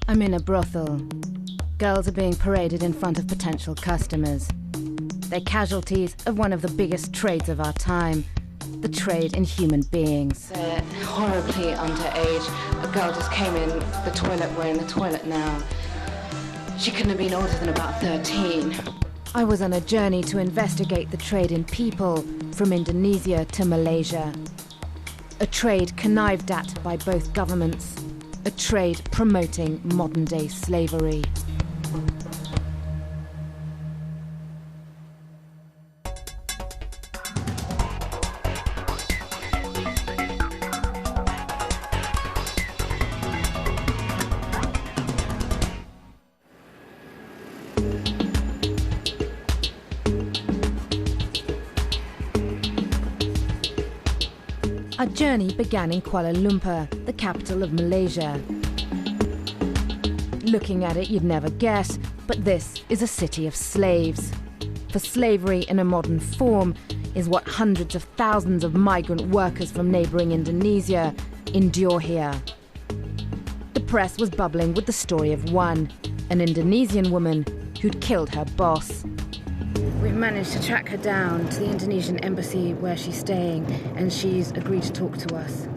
I'm in a brothel. Girls are being paraded in front of potential customers. They're casualties of one of the biggest trades of our time, the trade in human beings. They're horribly underage. A girl just came in the toilet, we're in the toilet now. She couldn't have been older than about 13. I was on a journey to investigate the trade in people from Indonesia to Malaysia. A trade connived at by both governments. A trade promoting modern-day slavery. Our journey began in Kuala Lumpur, the capital of Malaysia. Looking at it, you'd never guess, but this is a city of slaves. For slavery in a modern form is what hundreds of thousands of migrant workers from neighbouring Indonesia endure here. The press was bubbling with the story of one, an Indonesian woman who'd killed her boss. We managed to track her down to the Indonesian embassy where she's staying, and she's agreed to talk to us.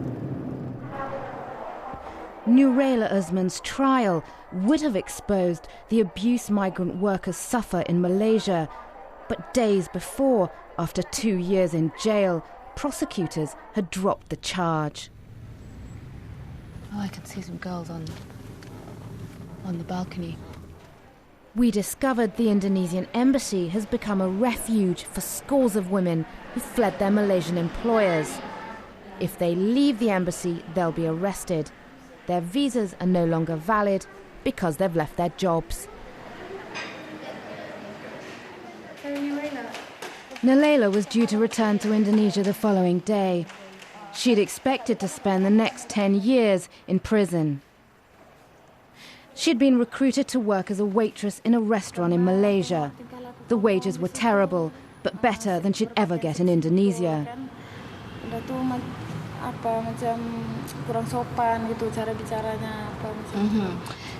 Nurayla Usman's trial would have exposed the abuse migrant workers suffer in Malaysia, but days before, after 2 years in jail, prosecutors had dropped the charge. Oh, I can see some girls on the balcony. We discovered the Indonesian embassy has become a refuge for scores of women who fled their Malaysian employers. If they leave the embassy, they'll be arrested. Their visas are no longer valid because they've left their jobs. Nurayla was due to return to Indonesia the following day. She'd expected to spend the next 10 years in prison. She'd been recruited to work as a waitress in a restaurant in Malaysia. The wages were terrible, but better than she'd ever get in Indonesia.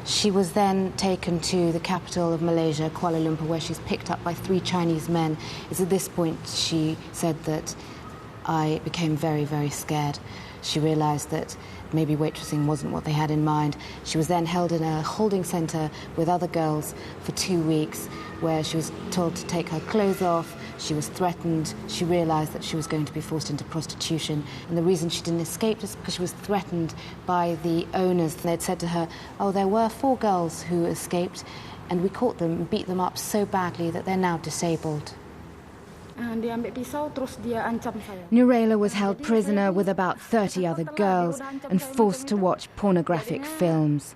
She was then taken to the capital of Malaysia, Kuala Lumpur, where she's picked up by 3 Chinese men. It's at this point she said that I became very, very scared. She realised that maybe waitressing wasn't what they had in mind. She was then held in a holding centre with other girls for 2 weeks, where she was told to take her clothes off. She was threatened. She realised that she was going to be forced into prostitution. And the reason she didn't escape is because she was threatened by the owners. They'd said to her, oh, there were 4 girls who escaped, and we caught them and beat them up so badly that they're now disabled. Nurayla was held prisoner with about 30 other girls and forced to watch pornographic films.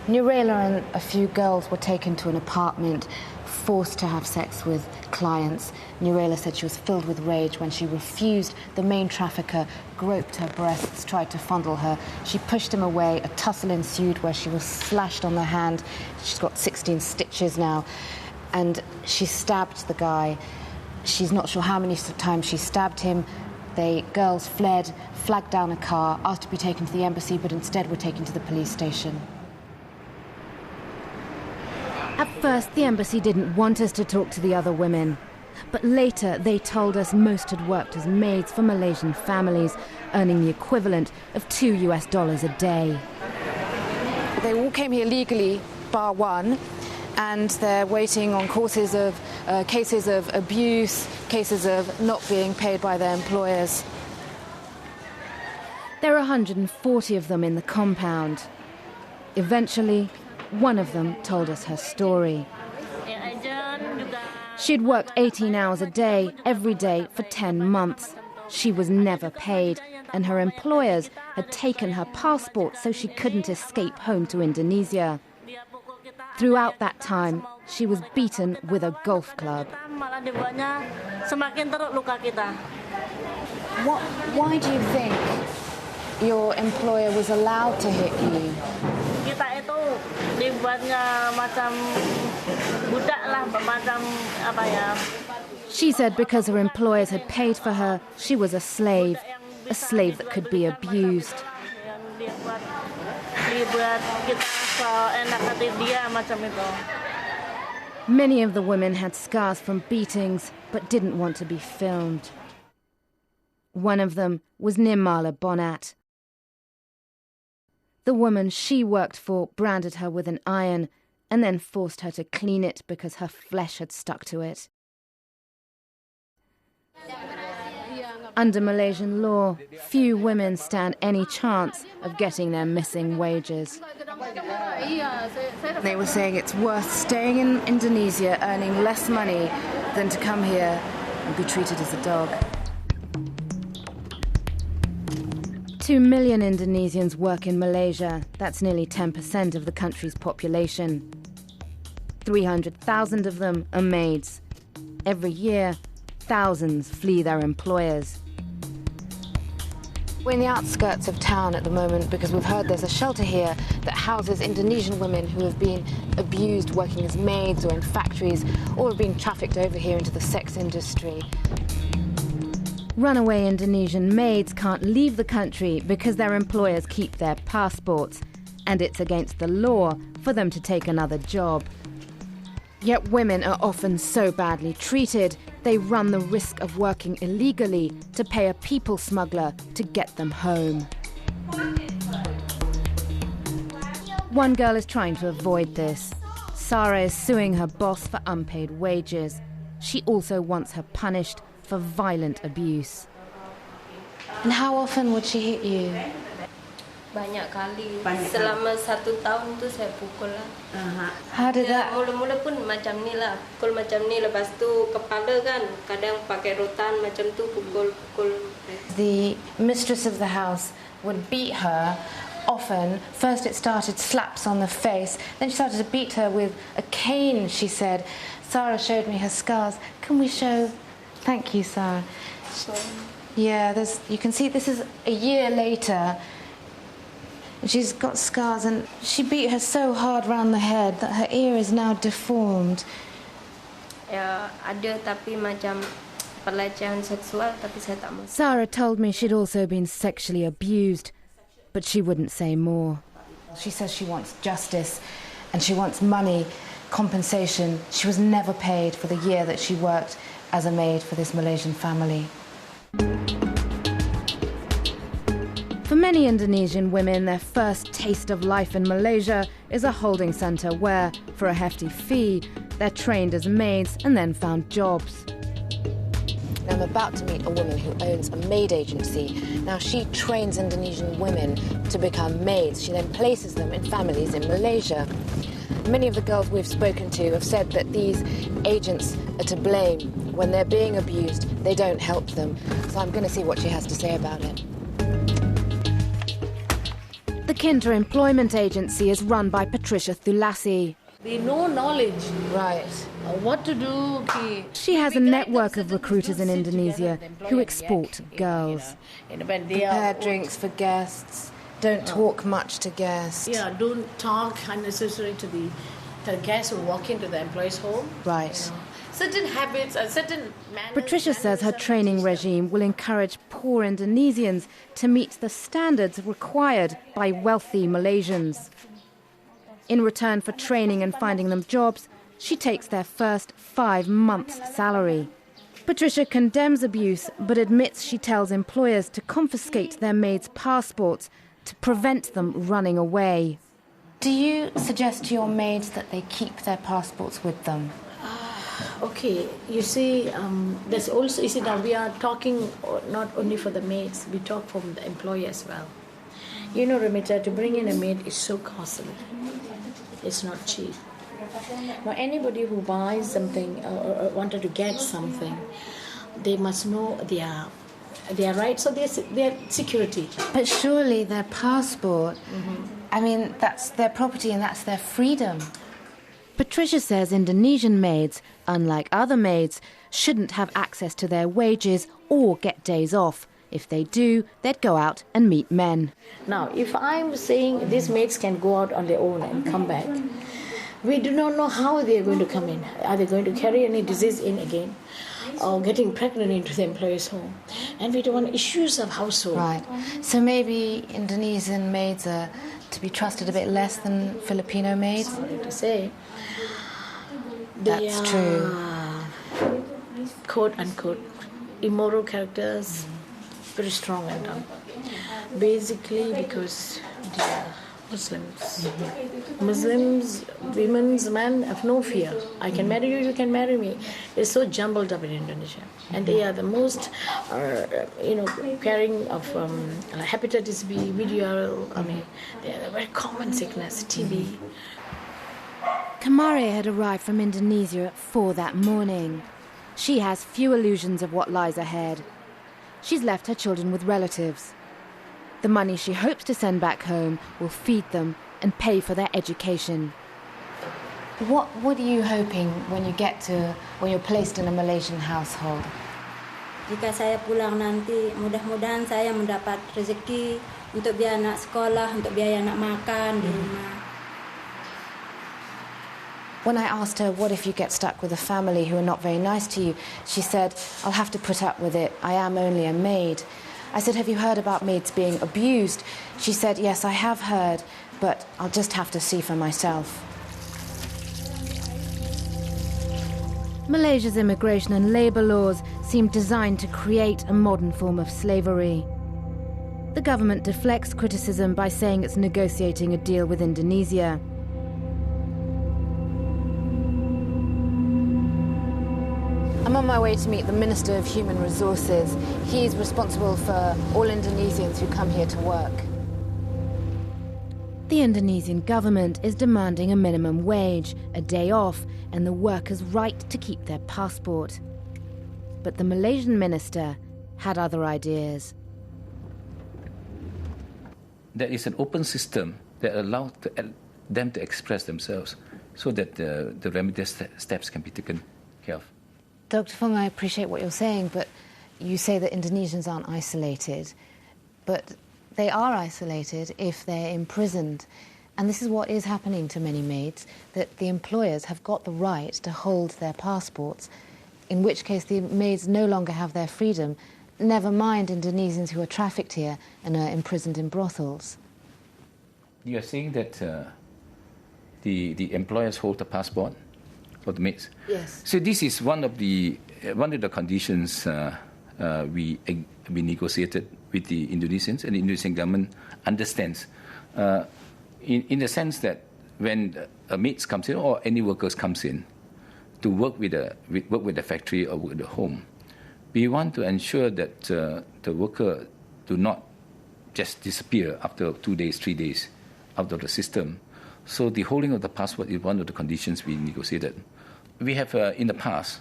Nurayla and a few girls were taken to an apartment, forced to have sex with clients. Nurayla said she was filled with rage when she refused. The main trafficker groped her breasts, tried to fondle her. She pushed him away. A tussle ensued where she was slashed on the hand. She's got 16 stitches now. And she stabbed the guy. She's not sure how many times she stabbed him. The girls fled, flagged down a car, asked to be taken to the embassy, but instead were taken to the police station. At first, the embassy didn't want us to talk to the other women. But later, they told us most had worked as maids for Malaysian families, earning the equivalent of $2 a day. They all came here legally, bar one, and they're waiting on cases of abuse, cases of not being paid by their employers. There are 140 of them in the compound. Eventually, one of them told us her story. She'd worked 18 hours a day, every day, for 10 months. She was never paid, and her employers had taken her passport so she couldn't escape home to Indonesia. Throughout that time, she was beaten with a golf club. Why do you think your employer was allowed to hit you? She said because her employers had paid for her, she was a slave. a slave that could be abused. Many of the women had scars from beatings, but didn't want to be filmed. One of them was Nirmala Bonat. The woman she worked for branded her with an iron and then forced her to clean it because her flesh had stuck to it. Under Malaysian law, few women stand any chance of getting their missing wages. They were saying it's worth staying in Indonesia, earning less money, than to come here and be treated as a dog. 2 million Indonesians work in Malaysia. That's nearly 10% of the country's population. 300,000 of them are maids. Every year, thousands flee their employers. We're in the outskirts of town at the moment because we've heard there's a shelter here that houses Indonesian women who have been abused working as maids or in factories or have been trafficked over here into the sex industry. Runaway Indonesian maids can't leave the country because their employers keep their passports, and it's against the law for them to take another job. Yet women are often so badly treated, they run the risk of working illegally to pay a people smuggler to get them home. One girl is trying to avoid this. Sarah is suing her boss for unpaid wages. She also wants her punished for violent abuse. And how often would she hit you? Banyak kali. Selama 1 tahun tu saya pukul lah. How did that? Mula-mula pun macam ni lah, pukul macam ni, lepas tu kepala kan, kadang pakai rotan macam tu pukul. The mistress of the house would beat her. Often, first it started slaps on the face, then she started to beat her with a cane, she said. Sarah showed me her scars. Can we show? Thank you, Sarah. Yeah, you can see this is a year later. She's got scars and she beat her so hard round the head that her ear is now deformed. Ya, ada tapi macam pelecehan seksual, tapi saya tak mau. Sarah told me she'd also been sexually abused, but she wouldn't say more. She says she wants justice and she wants money, compensation. She was never paid for the year that she worked as a maid for this Malaysian family. For many Indonesian women, their first taste of life in Malaysia is a holding centre where, for a hefty fee, they're trained as maids and then found jobs. I'm about to meet a woman who owns a maid agency. Now, she trains Indonesian women to become maids. She then places them in families in Malaysia. Many of the girls we've spoken to have said that these agents are to blame. When they're being abused, they don't help them. So I'm going to see what she has to say about it. The Kinta Employment Agency is run by Patricia Thulasi. They know knowledge. Right. What to do. She has a network of recruiters in Indonesia who export girls. Prepare drinks for guests. Don't talk much to guests. Yeah, don't talk unnecessarily to the guests who walk into the employee's home. Right. You know. Certain habits and certain manners. Patricia says her training regime will encourage poor Indonesians to meet the standards required by wealthy Malaysians. In return for training and finding them jobs, she takes their first 5 months' salary. Patricia condemns abuse, but admits she tells employers to confiscate their maids' passports to prevent them running away. Do you suggest to your maids that they keep their passports with them? Okay, you see, there's also, you see, now we are talking not only for the maids, we talk from the employer as well. You know, Ramita, to bring in a maid is so costly. It's not cheap. Now, anybody who buys something or wanted to get something, they must know their rights or their security. But surely their passport, I mean, that's their property and that's their freedom. Patricia says Indonesian maids, unlike other maids, shouldn't have access to their wages or get days off. If they do, they'd go out and meet men. Now, if I'm saying these maids can go out on their own and come back, We do not know how they are going to come in. Are they going to carry any disease in again? Or getting pregnant into the employer's home? And we don't want issues of household. Right. So maybe Indonesian maids are to be trusted a bit less than Filipino maids? Sorry to say. That's true. Quote unquote, immoral characters, very strong and dumb. Basically because they are Muslims. Muslims, women's men have no fear. I can marry you, you can marry me. It's so jumbled up in Indonesia. And they are the most, carrying of hepatitis B, VDRL. I mean, they are a very common sickness, TB. Kamare had arrived from Indonesia at 4 that morning. She has few illusions of what lies ahead. She's left her children with relatives. The money she hopes to send back home will feed them and pay for their education. What are you hoping when you're placed in a Malaysian household? Jika saya pulang nanti, mudah-mudahan saya mendapat rezeki untuk biaya anak sekolah, untuk biaya anak makan di rumah. When I asked her, what if you get stuck with a family who are not very nice to you, she said, I'll have to put up with it. I am only a maid. I said, have you heard about maids being abused? She said, yes, I have heard, but I'll just have to see for myself. Malaysia's immigration and labour laws seem designed to create a modern form of slavery. The government deflects criticism by saying it's negotiating a deal with Indonesia. I'm on my way to meet the Minister of Human Resources. He's responsible for all Indonesians who come here to work. The Indonesian government is demanding a minimum wage, a day off, and the workers' right to keep their passport. But the Malaysian minister had other ideas. There is an open system that allows them to express themselves so that the remedial steps can be taken care of. Dr. Fong, I appreciate what you're saying, but you say that Indonesians aren't isolated. But they are isolated if they're imprisoned. And this is what is happening to many maids, that the employers have got the right to hold their passports, in which case the maids no longer have their freedom, never mind Indonesians who are trafficked here and are imprisoned in brothels. You are saying that the employers hold the passport for the maids? Yes. So this is one of the conditions we negotiated with the Indonesians, and the Indonesian government understands, in the sense that when a maid comes in or any workers comes in to work with the factory or with the home, we want to ensure that the worker do not just disappear after 2 days, 3 days out of the system. So the holding of the passport is one of the conditions we negotiated. We have, in the past,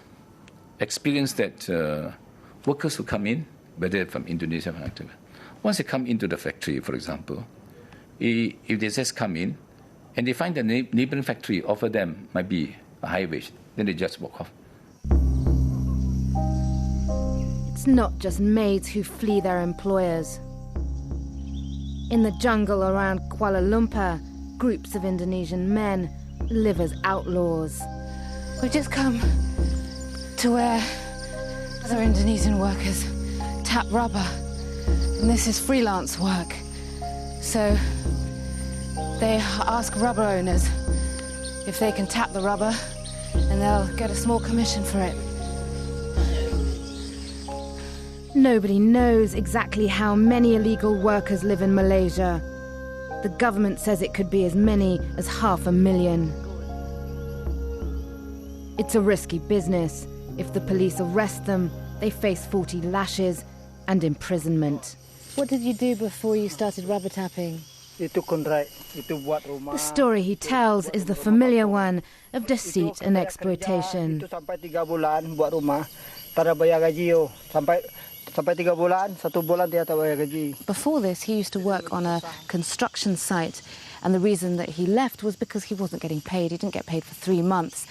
experienced that workers who come in, whether from Indonesia or Active, once they come into the factory, for example, if they just come in and they find the neighboring factory offer them might be a high wage, then they just walk off. It's not just maids who flee their employers. In the jungle around Kuala Lumpur, groups of Indonesian men live as outlaws. We've just come to where other Indonesian workers tap rubber, and this is freelance work. So they ask rubber owners if they can tap the rubber, and they'll get a small commission for it. Nobody knows exactly how many illegal workers live in Malaysia. The government says it could be as many as 500,000. It's a risky business. If the police arrest them, they face 40 lashes and imprisonment. What did you do before you started rubber tapping? The story he tells is the familiar one of deceit and exploitation. Before this, he used to work on a construction site, and the reason that he left was because he wasn't getting paid. He didn't get paid for 3 months.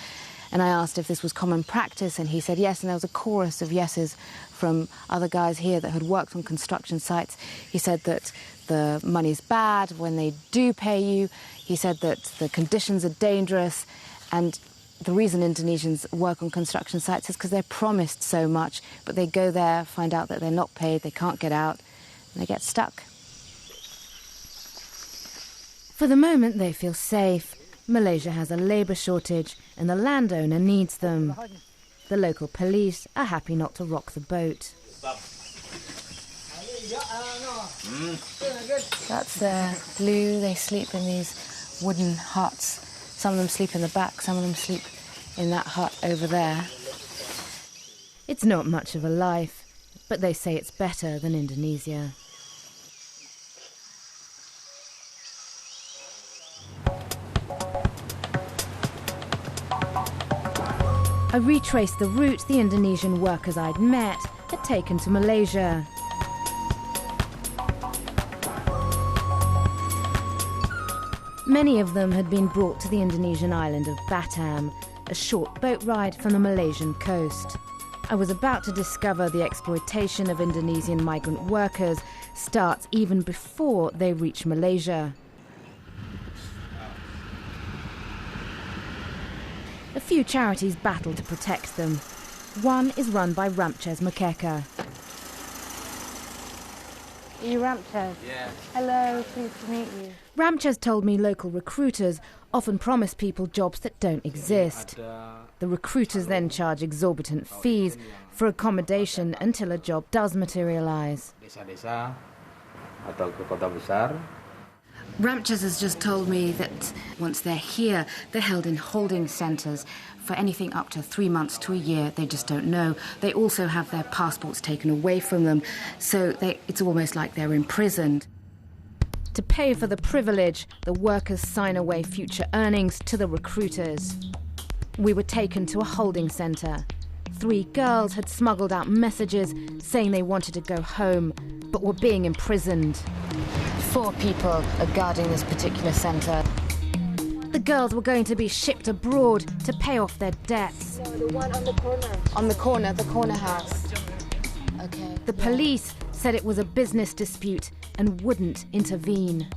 And I asked if this was common practice, and he said yes, and there was a chorus of yeses from other guys here that had worked on construction sites. He said that the money's bad when they do pay you. He said that the conditions are dangerous, and the reason Indonesians work on construction sites is because they're promised so much, but they go there, find out that they're not paid, they can't get out, and they get stuck. For the moment, they feel safe. Malaysia has a labour shortage, and the landowner needs them. The local police are happy not to rock the boat. That's their blue. They sleep in these wooden huts. Some of them sleep in the back, some of them sleep in that hut over there. It's not much of a life, but they say it's better than Indonesia. I retraced the route the Indonesian workers I'd met had taken to Malaysia. Many of them had been brought to the Indonesian island of Batam, a short boat ride from the Malaysian coast. I was about to discover the exploitation of Indonesian migrant workers starts even before they reach Malaysia. A few charities battle to protect them. One is run by Ramita Navai. Are you Ramita? Yeah. Hello, pleased to meet you. Ramcha's told me local recruiters often promise people jobs that don't exist. The recruiters then charge exorbitant fees for accommodation until a job does materialise. Desa-desa atau ke kota besar. Ramchas has just told me that once they're here, they're held in holding centres for anything up to 3 months to a year. They just don't know. They also have their passports taken away from them, so it's almost like they're imprisoned. To pay for the privilege, the workers sign away future earnings to the recruiters. We were taken to a holding centre. 3 girls had smuggled out messages saying they wanted to go home, but were being imprisoned. 4 people are guarding this particular centre. The girls were going to be shipped abroad to pay off their debts. The one on the corner. On the corner house. Okay. The police said it was a business dispute and wouldn't intervene.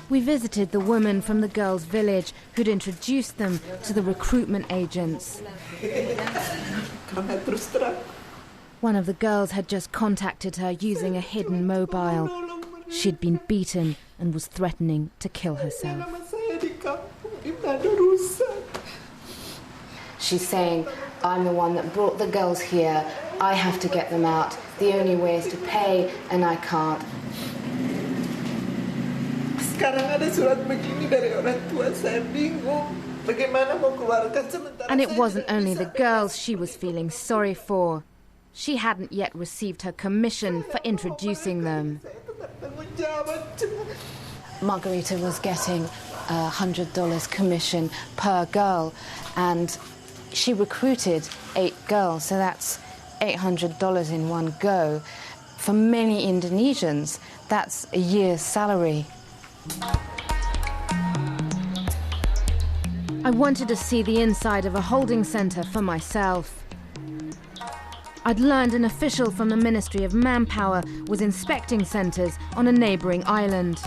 We visited the woman from the girls' village who'd introduced them to the recruitment agents. One of the girls had just contacted her using a hidden mobile. She'd been beaten and was threatening to kill herself. She's saying, I'm the one that brought the girls here. I have to get them out. The only way is to pay, and I can't. And it wasn't only the girls she was feeling sorry for. She hadn't yet received her commission for introducing them. Margarita was getting $100 commission per girl, and she recruited 8 girls, so that's $800 in one go. For many Indonesians, that's a year's salary. I wanted to see the inside of a holding centre for myself. I'd learned an official from the Ministry of Manpower was inspecting centres on a neighbouring island.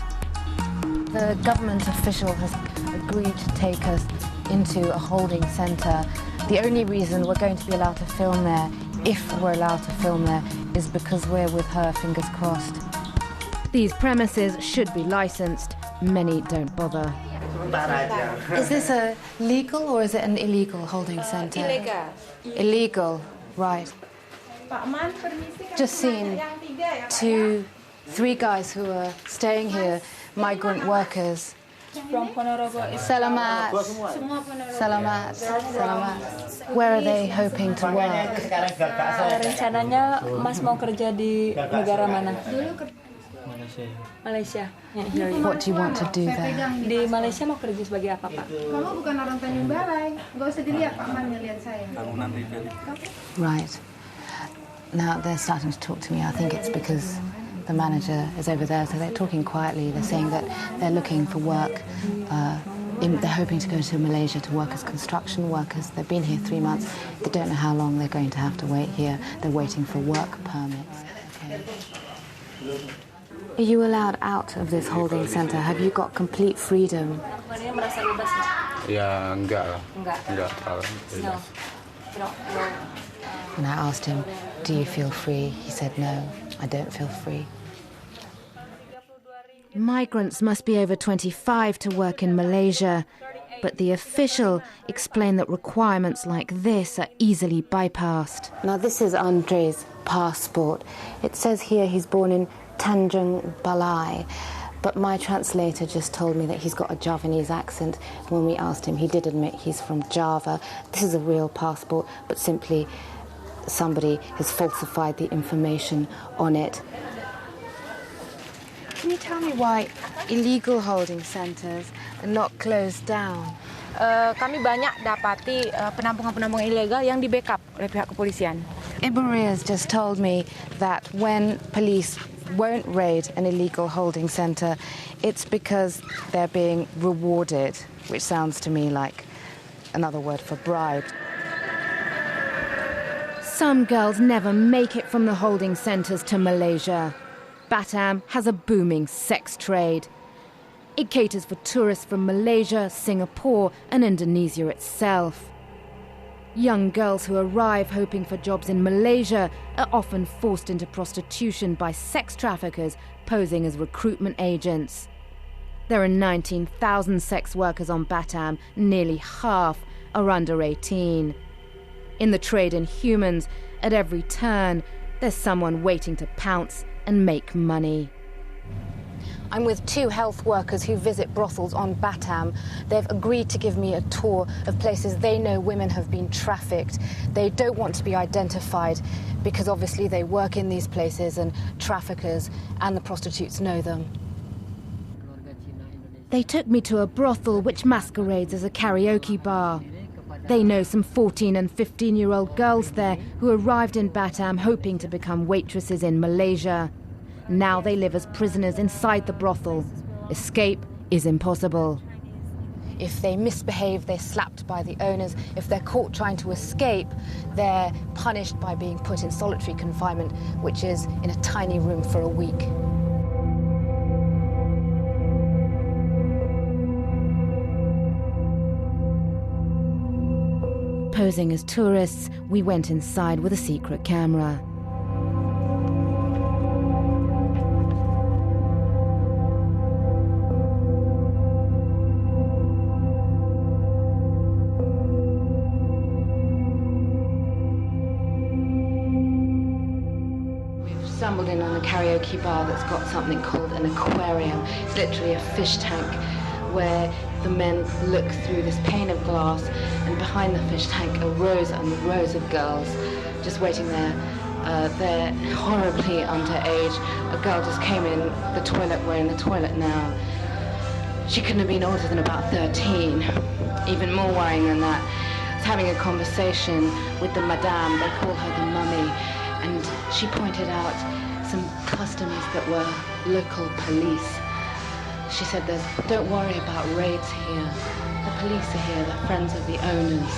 The government official has agreed to take us into a holding centre. The only reason we're going to be allowed to film there, if we're allowed to film there, is because we're with her, fingers crossed. These premises should be licensed. Many don't bother. Is this a legal or is it an illegal holding centre? Illegal. Illegal, right. Just seen 3 guys who are staying here, migrant workers. Selamat. Selamat. Selamat. Where are they hoping to work? Rencananya Mas mau kerja di negara mana? Malaysia. What do you want to do there? Di Malaysia mau kerja sebagai apa, Pak? Mama bukan orang Tanjung Balai. Nggak usah dilihat, Pak Man lihat saya. Right. Now they're starting to talk to me. I think it's because the manager is over there, so they're talking quietly. They're saying that they're looking for work They're hoping to go to Malaysia to work as construction workers. They've been here 3 months. They don't know how long they're going to have to wait here. They're waiting for work permits. Okay. Are you allowed out of this holding centre? Have you got complete freedom? Ya enggak lah. Enggak terlalu. When I asked him, do you feel free? He said, no, I don't feel free. Migrants must be over 25 to work in Malaysia, but the official explained that requirements like this are easily bypassed. Now this is Andre's passport. It says here he's born in Tanjung Balai, but my translator just told me that he's got a Javanese accent. When we asked him, he did admit he's from Java. This is a real passport, but simply somebody has falsified the information on it. Can you tell me why illegal holding centres are not closed down? Kami banyak dapati penampungan-penampungan ilegal yang di-backup oleh pihak kepolisian. Ibarri has just told me that when police won't raid an illegal holding centre, it's because they're being rewarded, which sounds to me like another word for bribe. Some girls never make it from the holding centres to Malaysia. Batam has a booming sex trade. It caters for tourists from Malaysia, Singapore and Indonesia itself. Young girls who arrive hoping for jobs in Malaysia are often forced into prostitution by sex traffickers posing as recruitment agents. There are 19,000 sex workers on Batam, nearly half are under 18. In the trade in humans, at every turn, there's someone waiting to pounce and make money. I'm with 2 health workers who visit brothels on Batam. They've agreed to give me a tour of places they know women have been trafficked. They don't want to be identified because obviously they work in these places and traffickers and the prostitutes know them. They took me to a brothel which masquerades as a karaoke bar. They know some 14 and 15-year-old girls there who arrived in Batam hoping to become waitresses in Malaysia. Now they live as prisoners inside the brothel. Escape is impossible. If they misbehave, they're slapped by the owners. If they're caught trying to escape, they're punished by being put in solitary confinement, which is in a tiny room for a week. Posing as tourists, we went inside with a secret camera. We've stumbled in on a karaoke bar that's got something called an aquarium. It's literally a fish tank where the men look through this pane of glass, and behind the fish tank are rows and rows of girls just waiting there. They're horribly underage. A girl just came in the toilet. We're in the toilet now. She couldn't have been older than about 13. Even more worrying than that, I was having a conversation with the madame. They call her the mummy, and she pointed out some customers that were local police. She said, don't worry about raids here. The police are here, they're friends of the owners.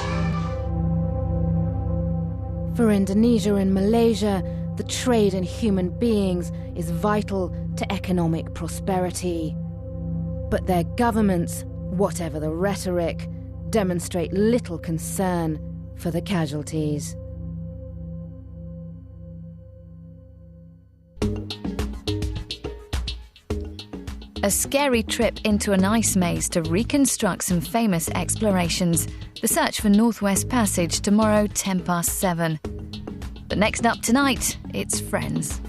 For Indonesia and Malaysia, the trade in human beings is vital to economic prosperity. But their governments, whatever the rhetoric, demonstrate little concern for the casualties. A scary trip into an ice maze to reconstruct some famous explorations. The search for Northwest Passage tomorrow, 7:10. But next up tonight, it's Friends.